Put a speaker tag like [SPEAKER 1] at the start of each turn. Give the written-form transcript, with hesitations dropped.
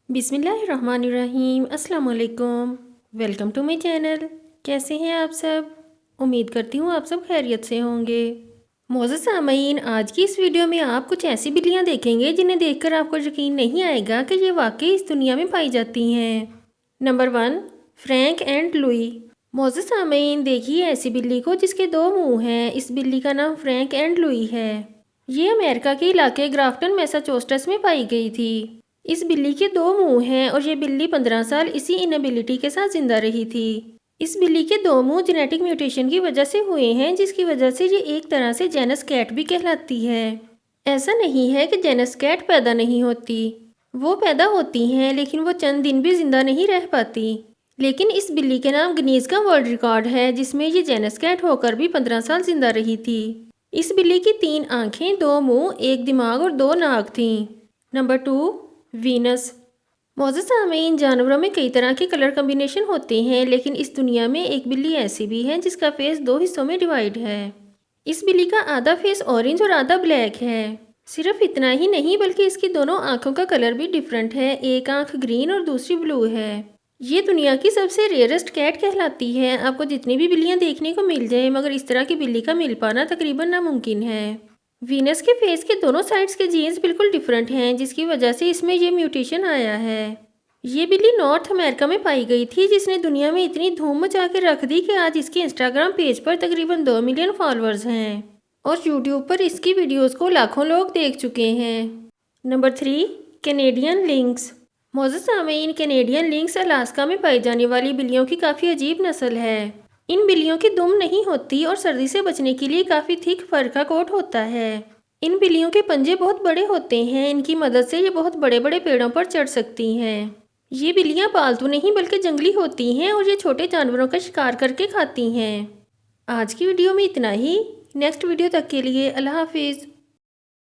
[SPEAKER 1] بسم اللہ الرحمن الرحیم۔ السلام علیکم، ویلکم ٹو مائی چینل۔ کیسے ہیں آپ سب؟ امید کرتی ہوں آپ سب خیریت سے ہوں گے۔ معزز سامعین، آج کی اس ویڈیو میں آپ کچھ ایسی بلیاں دیکھیں گے جنہیں دیکھ کر آپ کو یقین نہیں آئے گا کہ یہ واقعی اس دنیا میں پائی جاتی ہیں۔ نمبر 1، فرینک اینڈ لوئی۔ معزز سامعین، دیکھیے ایسی بلی کو جس کے 2 منہ ہیں۔ اس بلی کا نام فرینک اینڈ لوئی ہے۔ یہ امریکہ کے علاقے گرافٹن میساچوسٹس میں پائی گئی تھی۔ اس بلی کے 2 منہ ہیں اور یہ بلی 15 سال اسی انیبلٹی کے ساتھ زندہ رہی تھی۔ اس بلی کے 2 منہ جینیٹک میوٹیشن کی وجہ سے ہوئے ہیں، جس کی وجہ سے یہ ایک طرح سے جینس کیٹ بھی کہلاتی ہے۔ ایسا نہیں ہے کہ جینس کیٹ پیدا نہیں ہوتی، وہ پیدا ہوتی ہیں لیکن وہ چند دن بھی زندہ نہیں رہ پاتی۔ لیکن اس بلی کے نام گنیز کا ورلڈ ریکارڈ ہے، جس میں یہ جینس کیٹ ہو کر بھی 15 سال زندہ رہی تھی۔ اس بلی کی 3 آنکھیں، 2 منہ، 1 دماغ اور 2 ناک تھیں۔ نمبر 2، وینس۔ معزز سامعین، جانوروں میں کئی طرح کے کلر کمبینیشن ہوتے ہیں، لیکن اس دنیا میں ایک بلی ایسی بھی ہے جس کا فیس 2 حصوں میں ڈیوائیڈ ہے۔ اس بلی کا آدھا فیس اورنج اور آدھا بلیک ہے۔ صرف اتنا ہی نہیں بلکہ اس کی دونوں آنکھوں کا کلر بھی ڈیفرنٹ ہے، ایک آنکھ گرین اور دوسری بلو ہے۔ یہ دنیا کی سب سے ریئرسٹ کیٹ کہلاتی ہے۔ آپ کو جتنی بھی بلیاں دیکھنے کو مل جائیں مگر اس طرح کی بلی کا مل پانا تقریباً ناممکن ہے۔ وینس کے فیس کے دونوں سائڈز کے جینز بالکل ڈیفرنٹ ہیں، جس کی وجہ سے اس میں یہ میوٹیشن آیا ہے۔ یہ بلی نارتھ امریکہ میں پائی گئی تھی، جس نے دنیا میں اتنی دھوم مچا کے رکھ دی کہ آج اس کے انسٹاگرام پیج پر تقریباً 2 ملین فالورز ہیں اور یوٹیوب پر اس کی ویڈیوز کو لاکھوں لوگ دیکھ چکے ہیں۔ Number 3، Canadian links. معزز سامعین، کینیڈین لنکس الاسکا میں پائی جانے والی بلیوں کی کافی عجیب نسل ہے۔ ان بلیوں کی دم نہیں ہوتی اور سردی سے بچنے کے لیے کافی تھک فر کا کوٹ ہوتا ہے۔ ان بلیوں کے پنجے بہت بڑے ہوتے ہیں، ان کی مدد سے یہ بہت بڑے بڑے پیڑوں پر چڑھ سکتی ہیں۔ یہ بلیاں پالتو نہیں بلکہ جنگلی ہوتی ہیں اور یہ چھوٹے جانوروں کا شکار کر کے کھاتی ہیں۔ آج کی ویڈیو میں اتنا ہی۔ نیکسٹ ویڈیو تک کے لیے اللہ حافظ۔